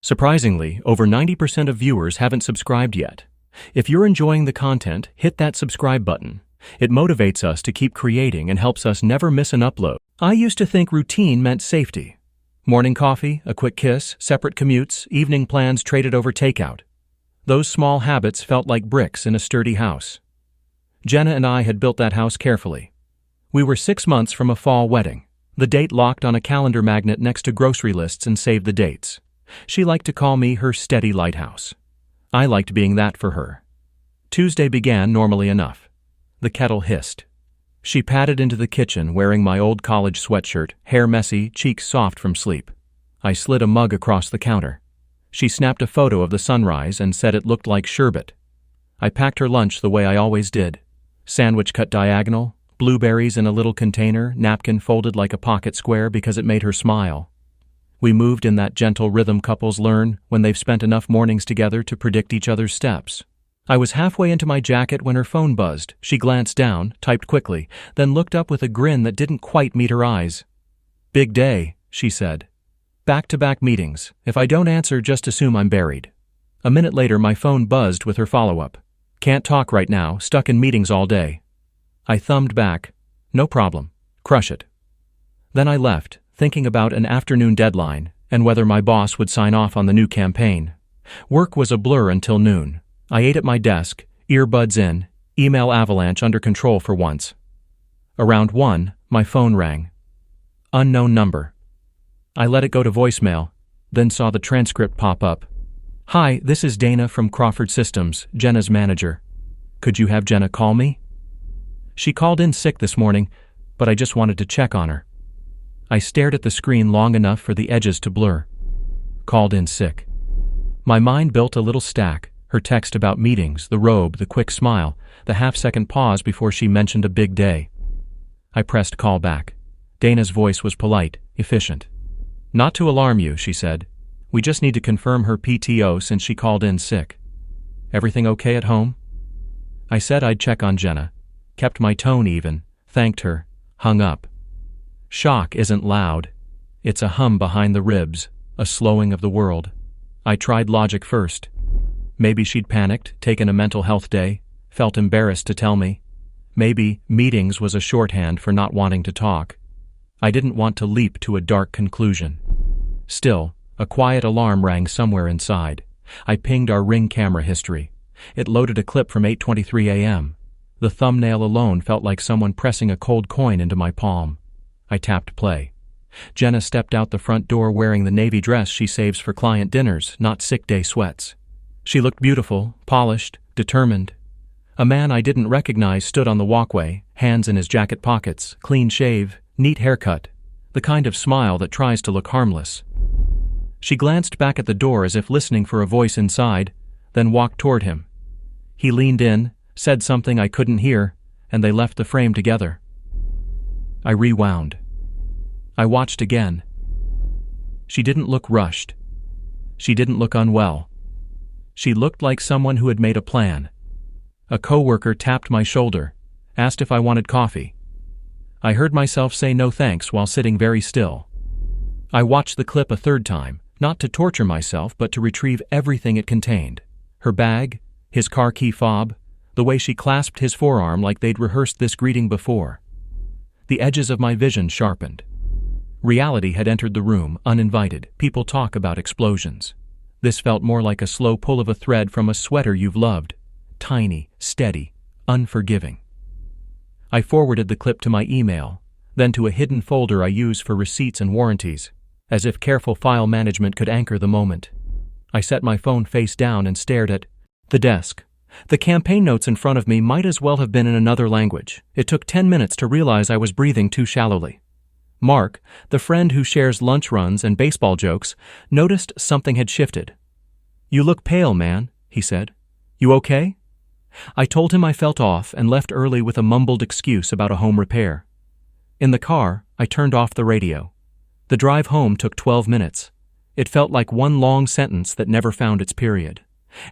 Surprisingly, over 90% of viewers haven't subscribed yet. If you're enjoying the content, hit that subscribe button. It motivates us to keep creating and helps us never miss an upload. I used to think routine meant safety. Morning coffee, a quick kiss, separate commutes, evening plans traded over takeout. Those small habits felt like bricks in a sturdy house. Jenna and I had built that house carefully. We were 6 months from a fall wedding. The date locked on a calendar magnet next to grocery lists and saved the dates. She liked to call me her steady lighthouse. I liked being that for her. Tuesday began normally enough. The kettle hissed. She padded into the kitchen wearing my old college sweatshirt, hair messy, cheeks soft from sleep. I slid a mug across the counter. She snapped a photo of the sunrise and said it looked like sherbet. I packed her lunch the way I always did. Sandwich cut diagonal, blueberries in a little container, napkin folded like a pocket square because it made her smile. We moved in that gentle rhythm couples learn when they've spent enough mornings together to predict each other's steps. I was halfway into my jacket when her phone buzzed. She glanced down, typed quickly, then looked up with a grin that didn't quite meet her eyes. "Big day," she said. "Back-to-back meetings. If I don't answer, just assume I'm buried." A minute later, my phone buzzed with her follow-up. "Can't talk right now, stuck in meetings all day." I thumbed back. "No problem. Crush it." Then I left, thinking about an afternoon deadline and whether my boss would sign off on the new campaign. Work was a blur until noon. I ate at my desk, earbuds in, email avalanche under control for once. Around 1, my phone rang. Unknown number. I let it go to voicemail, then saw the transcript pop up. "Hi, this is Dana from Crawford Systems, Jenna's manager. Could you have Jenna call me? She called in sick this morning, but I just wanted to check on her." I stared at the screen long enough for the edges to blur. Called in sick. My mind built a little stack. Her text about meetings, the robe, the quick smile, the half-second pause before she mentioned a big day. I pressed call back. Dana's voice was polite, efficient. "Not to alarm you," she said. "We just need to confirm her PTO since she called in sick. Everything okay at home?" I said I'd check on Jenna, kept my tone even, thanked her, hung up. Shock isn't loud. It's a hum behind the ribs, a slowing of the world. I tried logic first. Maybe she'd panicked, taken a mental health day, felt embarrassed to tell me. Maybe meetings was a shorthand for not wanting to talk. I didn't want to leap to a dark conclusion. Still, a quiet alarm rang somewhere inside. I pinged our Ring camera history. It loaded a clip from 8:23 a.m. The thumbnail alone felt like someone pressing a cold coin into my palm. I tapped play. Jenna stepped out the front door wearing the navy dress she saves for client dinners, not sick day sweats. She looked beautiful, polished, determined. A man I didn't recognize stood on the walkway, hands in his jacket pockets, clean shave, neat haircut, the kind of smile that tries to look harmless. She glanced back at the door as if listening for a voice inside, then walked toward him. He leaned in, said something I couldn't hear, and they left the frame together. I rewound. I watched again. She didn't look rushed. She didn't look unwell. She looked like someone who had made a plan. A coworker tapped my shoulder, asked if I wanted coffee. I heard myself say no thanks while sitting very still. I watched the clip a third time, not to torture myself but to retrieve everything it contained. Her bag, his car key fob, the way she clasped his forearm like they'd rehearsed this greeting before. The edges of my vision sharpened. Reality had entered the room, uninvited. People talk about explosions. This felt more like a slow pull of a thread from a sweater you've loved. Tiny, steady, unforgiving. I forwarded the clip to my email, then to a hidden folder I use for receipts and warranties, as if careful file management could anchor the moment. I set my phone face down and stared at the desk. The campaign notes in front of me might as well have been in another language. It took 10 minutes to realize I was breathing too shallowly. Mark, the friend who shares lunch runs and baseball jokes, noticed something had shifted. "You look pale, man," he said. "You okay?" I told him I felt off and left early with a mumbled excuse about a home repair. In the car, I turned off the radio. The drive home took 12 minutes. It felt like one long sentence that never found its period.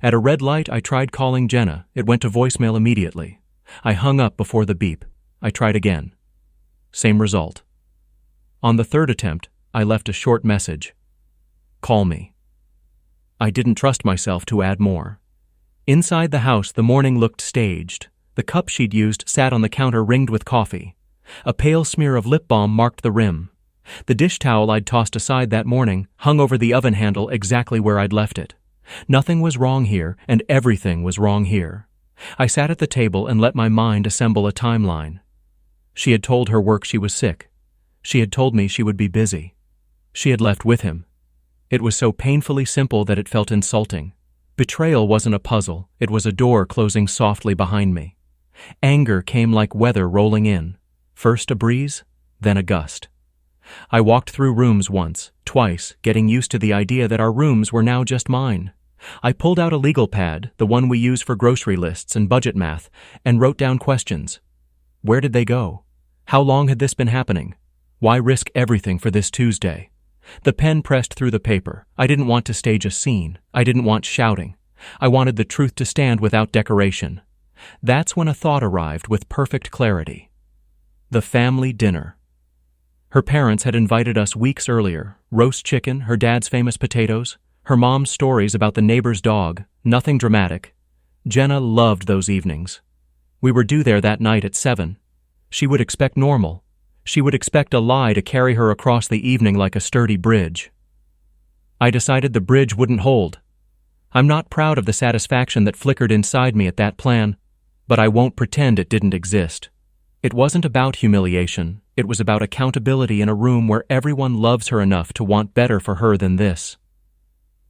At a red light, I tried calling Jenna. It went to voicemail immediately. I hung up before the beep. I tried again. Same result. On the third attempt, I left a short message. "Call me." I didn't trust myself to add more. Inside the house, the morning looked staged. The cup she'd used sat on the counter ringed with coffee. A pale smear of lip balm marked the rim. The dish towel I'd tossed aside that morning hung over the oven handle exactly where I'd left it. Nothing was wrong here, and everything was wrong here. I sat at the table and let my mind assemble a timeline. She had told her work she was sick. She had told me she would be busy. She had left with him. It was so painfully simple that it felt insulting. Betrayal wasn't a puzzle, it was a door closing softly behind me. Anger came like weather rolling in. First a breeze, then a gust. I walked through rooms once, twice, getting used to the idea that our rooms were now just mine. I pulled out a legal pad, the one we use for grocery lists and budget math, and wrote down questions. Where did they go? How long had this been happening? Why risk everything for this Tuesday? The pen pressed through the paper. I didn't want to stage a scene. I didn't want shouting. I wanted the truth to stand without decoration. That's when a thought arrived with perfect clarity. The family dinner. Her parents had invited us weeks earlier. Roast chicken, her dad's famous potatoes, her mom's stories about the neighbor's dog, nothing dramatic. Jenna loved those evenings. We were due there that night at 7. She would expect normal. She would expect AlI to carry her across the evening like a sturdy bridge. I decided the bridge wouldn't hold. I'm not proud of the satisfaction that flickered inside me at that plan, but I won't pretend it didn't exist. It wasn't about humiliation. It was about accountability in a room where everyone loves her enough to want better for her than this.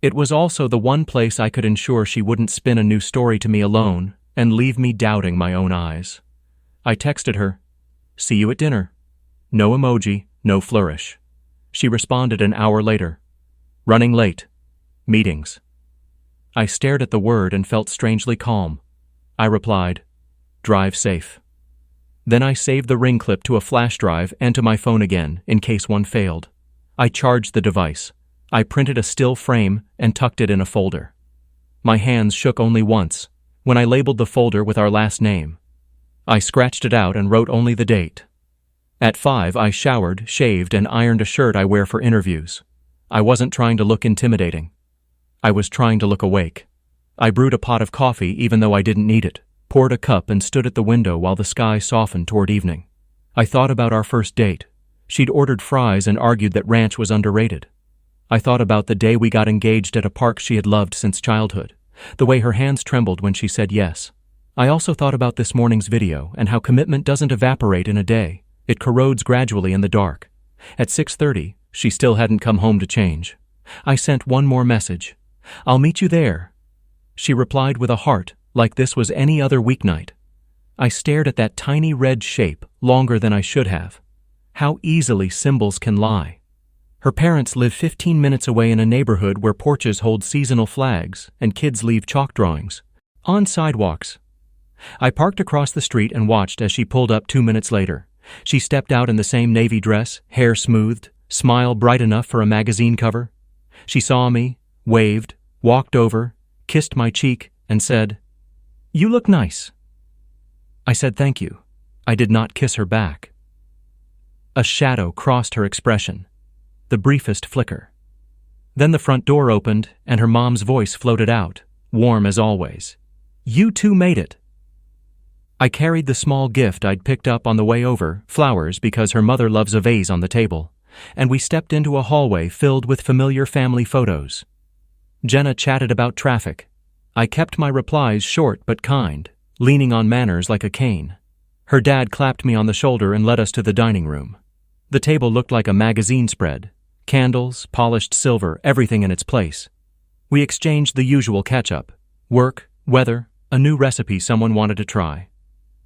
It was also the one place I could ensure she wouldn't spin a new story to me alone and leave me doubting my own eyes. I texted her, "See you at dinner." No emoji, no flourish. She responded an hour later, "Running late. Meetings." I stared at the word and felt strangely calm. I replied, "Drive safe." Then I saved the ring clip to a flash drive and to my phone again, in case one failed. I charged the device. I printed a still frame and tucked it in a folder. My hands shook only once, when I labeled the folder with our last name. I scratched it out and wrote only the date. At 5, I showered, shaved, and ironed a shirt I wear for interviews. I wasn't trying to look intimidating. I was trying to look awake. I brewed a pot of coffee even though I didn't need it, poured a cup and stood at the window while the sky softened toward evening. I thought about our first date. She'd ordered fries and argued that ranch was underrated. I thought about the day we got engaged at a park she had loved since childhood, the way her hands trembled when she said yes. I also thought about this morning's video and how commitment doesn't evaporate in a day. It corrodes gradually in the dark. At 6:30, she still hadn't come home to change. I sent one more message. "I'll meet you there." She replied with a heart, like this was any other weeknight. I stared at that tiny red shape longer than I should have. How easily symbols can lie. Her parents live 15 minutes away in a neighborhood where porches hold seasonal flags and kids leave chalk drawings on sidewalks. I parked across the street and watched as she pulled up 2 minutes later. She stepped out in the same navy dress, hair smoothed, smile bright enough for a magazine cover. She saw me, waved, walked over, kissed my cheek, and said, "You look nice." I said thank you. I did not kiss her back. A shadow crossed her expression, the briefest flicker. Then the front door opened and her mom's voice floated out, warm as always. "You two made it." I carried the small gift I'd picked up on the way over, flowers because her mother loves a vase on the table, and we stepped into a hallway filled with familiar family photos. Jenna chatted about traffic. I kept my replies short but kind, leaning on manners like a cane. Her dad clapped me on the shoulder and led us to the dining room. The table looked like a magazine spread. Candles, polished silver, everything in its place. We exchanged the usual catch-up. Work, weather, a new recipe someone wanted to try.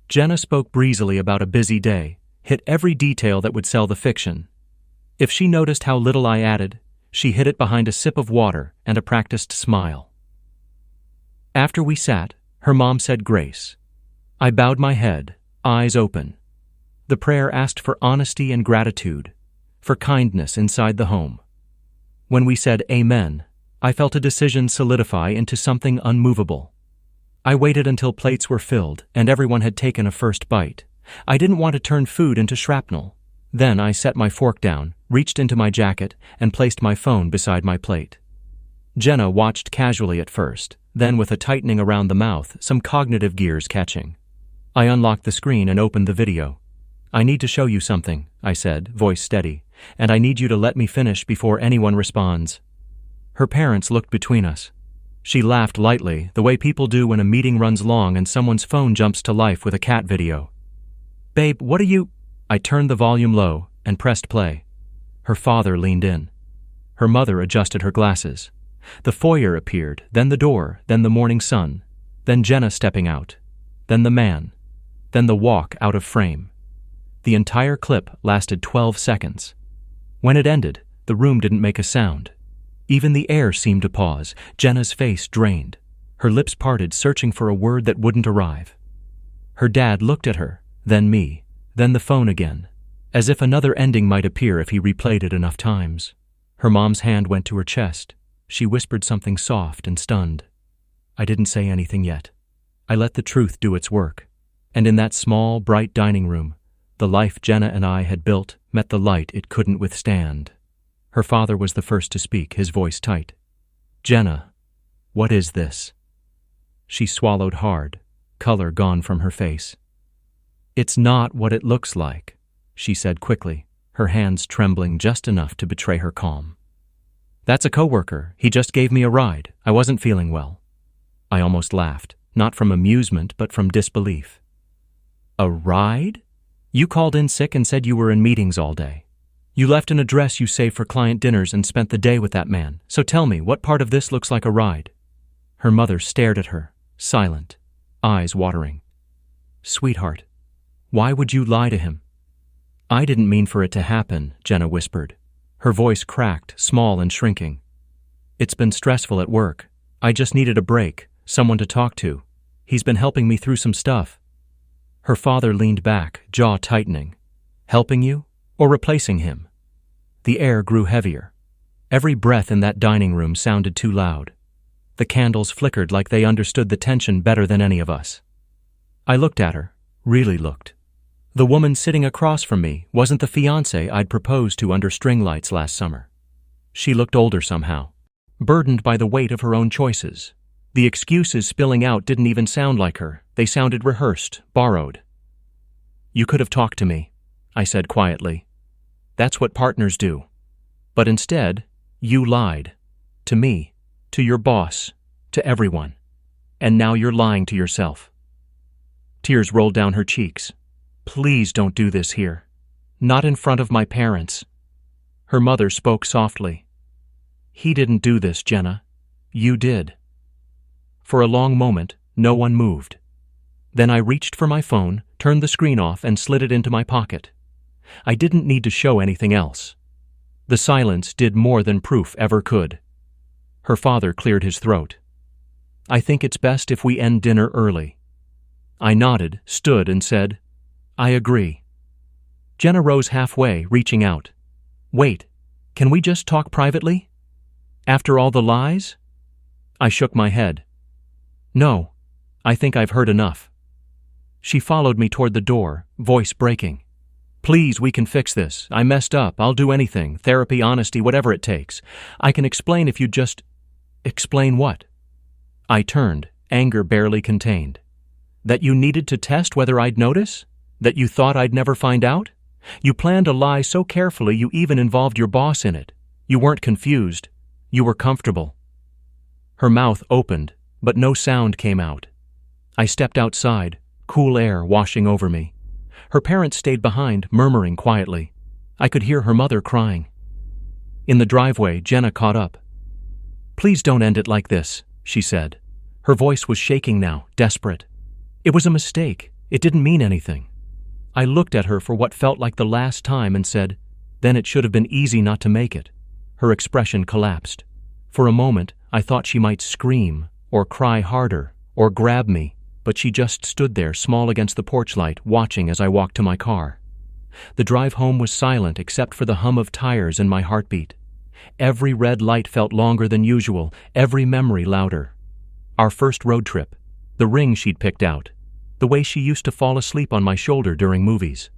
Jenna spoke breezily about a busy day, hit every detail that would sell the fiction. If she noticed how little I added, she hid it behind a sip of water and a practiced smile. After we sat, her mom said grace. I bowed my head, eyes open. The prayer asked for honesty and gratitude, for kindness inside the home. When we said amen, I felt a decision solidify into something unmovable. I waited until plates were filled and everyone had taken a first bite. I didn't want to turn food into shrapnel. Then I set my fork down, reached into my jacket, and placed my phone beside my plate. Jenna watched casually at first, then with a tightening around the mouth, some cognitive gears catching. I unlocked the screen and opened the video. "I need to show you something," I said, voice steady, "and I need you to let me finish before anyone responds." Her parents looked between us. She laughed lightly, the way people do when a meeting runs long and someone's phone jumps to life with a cat video. "Babe, what are you—" I turned the volume low and pressed play. Her father leaned in. Her mother adjusted her glasses. The foyer appeared, then the door, then the morning sun, then Jenna stepping out, then the man, then the walk out of frame. The entire clip lasted 12 seconds. When it ended, the room didn't make a sound. Even the air seemed to pause, Jenna's face drained, her lips parted, searching for a word that wouldn't arrive. Her dad looked at her, then me, then the phone again, as if another ending might appear if he replayed it enough times. Her mom's hand went to her chest. She whispered something soft and stunned. I didn't say anything yet. I let the truth do its work. And in that small, bright dining room, the life Jenna and I had built met the light it couldn't withstand. Her father was the first to speak, his voice tight. "Jenna, what is this?" She swallowed hard, color gone from her face. "It's not what it looks like," she said quickly, her hands trembling just enough to betray her calm. "That's a coworker. He just gave me a ride. I wasn't feeling well." I almost laughed, not from amusement but from disbelief. "A ride? You called in sick and said you were in meetings all day. You left an address you saved for client dinners and spent the day with that man. So tell me, what part of this looks like a ride?" Her mother stared at her, silent, eyes watering. "Sweetheart, why would you lie to him?" "I didn't mean for it to happen," Jenna whispered. Her voice cracked, small and shrinking. "It's been stressful at work. I just needed a break, someone to talk to. He's been helping me through some stuff." Her father leaned back, jaw tightening. "Helping you? Or replacing him?" The air grew heavier. Every breath in that dining room sounded too loud. The candles flickered like they understood the tension better than any of us. I looked at her, really looked. The woman sitting across from me wasn't the fiancée I'd proposed to under string lights last summer. She looked older somehow, burdened by the weight of her own choices. The excuses spilling out didn't even sound like her. They sounded rehearsed, borrowed. "You could have talked to me," I said quietly. "That's what partners do. But instead, you lied. To me, to your boss, to everyone. And now you're lying to yourself." Tears rolled down her cheeks. "Please don't do this here. Not in front of my parents." Her mother spoke softly. "He didn't do this, Jenna. You did." For a long moment, no one moved. Then I reached for my phone, turned the screen off, and slid it into my pocket. I didn't need to show anything else. The silence did more than proof ever could. Her father cleared his throat. "I think it's best if we end dinner early." I nodded, stood, and said, "I agree." Jenna rose halfway, reaching out. "Wait, can we just talk privately? After all the lies?" I shook my head. "No, I think I've heard enough." She followed me toward the door, voice breaking. "Please, we can fix this. I messed up. I'll do anything. Therapy, honesty, whatever it takes. I can explain if you just—" "Explain what?" I turned, anger barely contained. "That you needed to test whether I'd notice? That you thought I'd never find out? You planned a lie so carefully you even involved your boss in it. You weren't confused. You were comfortable." Her mouth opened, but no sound came out. I stepped outside, cool air washing over me. Her parents stayed behind, murmuring quietly. I could hear her mother crying. In the driveway, Jenna caught up. "Please don't end it like this," she said. Her voice was shaking now, desperate. "It was a mistake. It didn't mean anything." I looked at her for what felt like the last time and said, "Then it should have been easy not to make it." Her expression collapsed. For a moment, I thought she might scream, or cry harder, or grab me, but she just stood there, small against the porch light, watching as I walked to my car. The drive home was silent except for the hum of tires and my heartbeat. Every red light felt longer than usual, every memory louder. Our first road trip, the ring she'd picked out, the way she used to fall asleep on my shoulder during movies.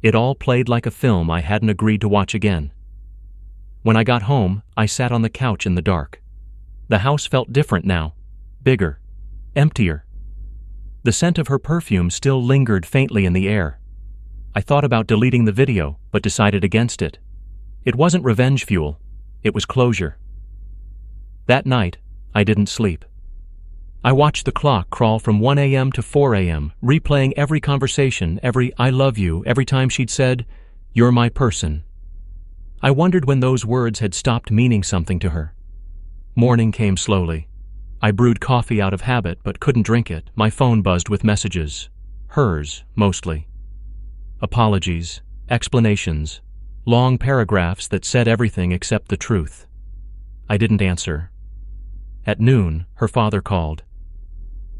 It all played like a film I hadn't agreed to watch again. When I got home, I sat on the couch in the dark. The house felt different now. Bigger. Emptier. The scent of her perfume still lingered faintly in the air. I thought about deleting the video, but decided against it. It wasn't revenge fuel. It was closure. That night, I didn't sleep. I watched the clock crawl from 1 a.m. to 4 a.m., replaying every conversation, every "I love you," every time she'd said, "You're my person." I wondered when those words had stopped meaning something to her. Morning came slowly. I brewed coffee out of habit but couldn't drink it. My phone buzzed with messages. Hers, mostly. Apologies, explanations, long paragraphs that said everything except the truth. I didn't answer. At noon, her father called.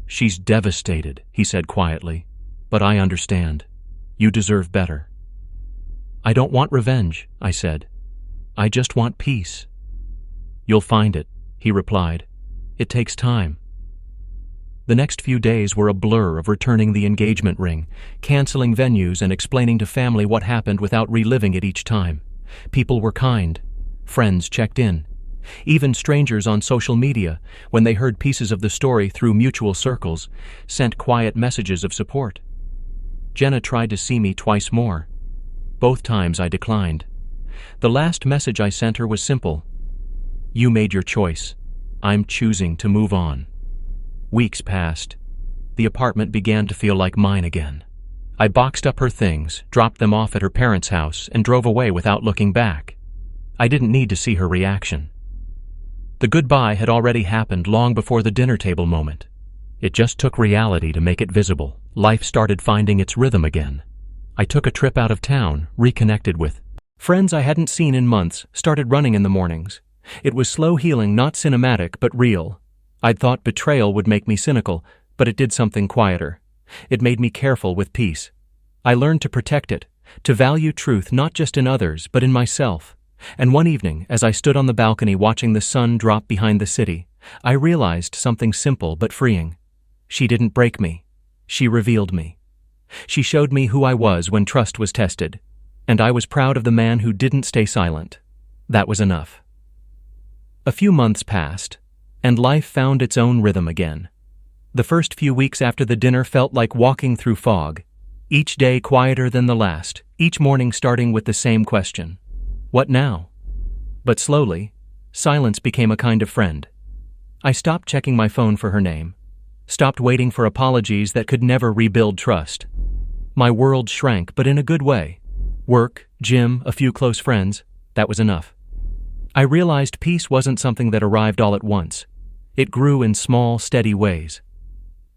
"She's devastated," he said quietly, "but I understand. You deserve better." "I don't want revenge," I said. "I just want peace." "You'll find it," he replied. "It takes time." The next few days were a blur of returning the engagement ring, canceling venues, and explaining to family what happened without reliving it each time. People were kind. Friends checked in. Even strangers on social media, when they heard pieces of the story through mutual circles, sent quiet messages of support. Jenna tried to see me twice more. Both times I declined. The last message I sent her was simple. "You made your choice. I'm choosing to move on." Weeks passed. The apartment began to feel like mine again. I boxed up her things, dropped them off at her parents' house, and drove away without looking back. I didn't need to see her reaction. The goodbye had already happened long before the dinner table moment. It just took reality to make it visible. Life started finding its rhythm again. I took a trip out of town, reconnected with friends I hadn't seen in months, started running in the mornings. It was slow healing, not cinematic, but real. I'd thought betrayal would make me cynical, but it did something quieter. It made me careful with peace. I learned to protect it, to value truth not just in others, but in myself. And one evening, as I stood on the balcony watching the sun drop behind the city, I realized something simple but freeing. She didn't break me. She revealed me. She showed me who I was when trust was tested, and I was proud of the man who didn't stay silent. That was enough. A few months passed, and life found its own rhythm again. The first few weeks after the dinner felt like walking through fog, each day quieter than the last, each morning starting with the same question. What now? But slowly, silence became a kind of friend. I stopped checking my phone for her name, stopped waiting for apologies that could never rebuild trust. My world shrank, but in a good way. Work, gym, a few close friends, that was enough. I realized peace wasn't something that arrived all at once. It grew in small, steady ways.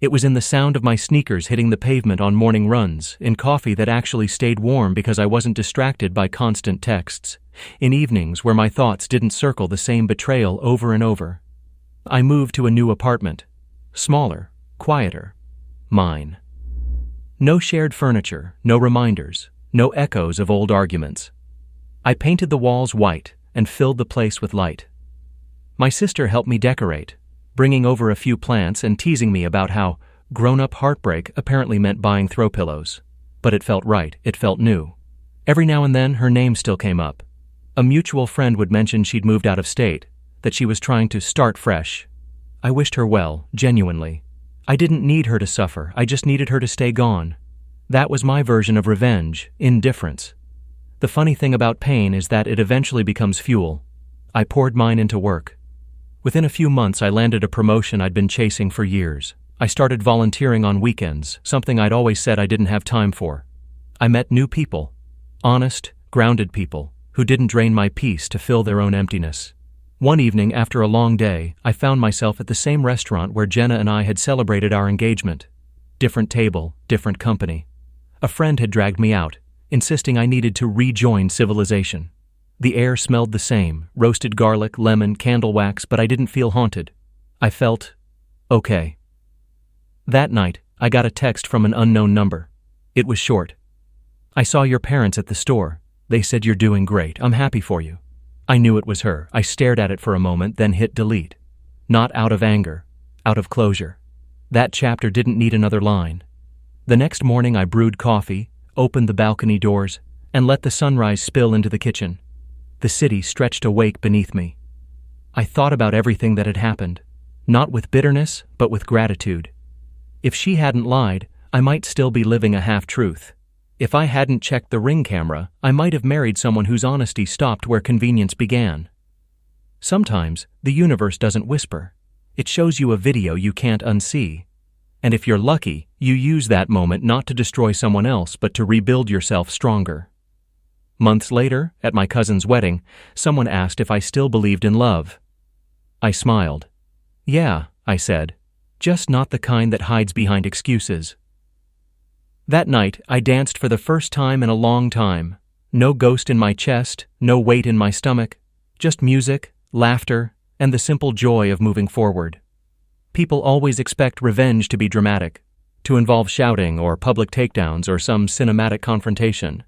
It was in the sound of my sneakers hitting the pavement on morning runs, in coffee that actually stayed warm because I wasn't distracted by constant texts, in evenings where my thoughts didn't circle the same betrayal over and over. I moved to a new apartment. Smaller, quieter. Mine. No shared furniture, no reminders, no echoes of old arguments. I painted the walls white and filled the place with light. My sister helped me decorate, bringing over a few plants and teasing me about how grown-up heartbreak apparently meant buying throw pillows. But it felt right, it felt new. Every now and then her name still came up. A mutual friend would mention she'd moved out of state, that she was trying to start fresh. I wished her well, genuinely. I didn't need her to suffer, I just needed her to stay gone. That was my version of revenge, indifference. The funny thing about pain is that it eventually becomes fuel. I poured mine into work. Within a few months, I landed a promotion I'd been chasing for years. I started volunteering on weekends, something I'd always said I didn't have time for. I met new people, honest, grounded people, who didn't drain my peace to fill their own emptiness. One evening, after a long day, I found myself at the same restaurant where Jenna and I had celebrated our engagement. Different table, different company. A friend had dragged me out, insisting I needed to rejoin civilization. The air smelled the same, roasted garlic, lemon, candle wax, but I didn't feel haunted. I felt okay. That night, I got a text from an unknown number. It was short. "I saw your parents at the store. They said you're doing great. I'm happy for you." I knew it was her. I stared at it for a moment, then hit delete. Not out of anger, out of closure. That chapter didn't need another line. The next morning I brewed coffee, opened the balcony doors, and let the sunrise spill into the kitchen. The city stretched awake beneath me. I thought about everything that had happened, not with bitterness, but with gratitude. If she hadn't lied, I might still be living a half-truth. If I hadn't checked the Ring camera, I might have married someone whose honesty stopped where convenience began. Sometimes, the universe doesn't whisper. It shows you a video you can't unsee. And if you're lucky, you use that moment not to destroy someone else, but to rebuild yourself stronger. Months later, at my cousin's wedding, someone asked if I still believed in love. I smiled. Yeah, I said, just not the kind that hides behind excuses. That night, I danced for the first time in a long time. No ghost in my chest, no weight in my stomach, just music, laughter, and the simple joy of moving forward. People always expect revenge to be dramatic, to involve shouting or public takedowns or some cinematic confrontation.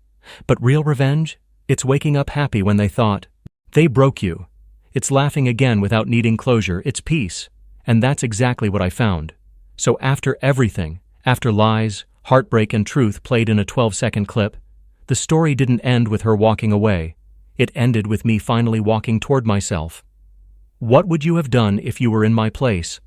But real revenge? It's waking up happy when they thought, they broke you. It's laughing again without needing closure. It's peace. And that's exactly what I found. So after everything, after lies, heartbreak, and truth played in a 12-second clip, the story didn't end with her walking away. It ended with me finally walking toward myself. What would you have done if you were in my place?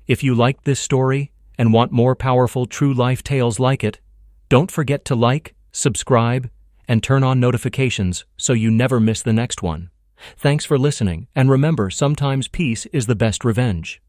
If you liked this story and want more powerful true life tales like it, don't forget to like, subscribe, and turn on notifications so you never miss the next one. Thanks for listening, and remember, sometimes peace is the best revenge.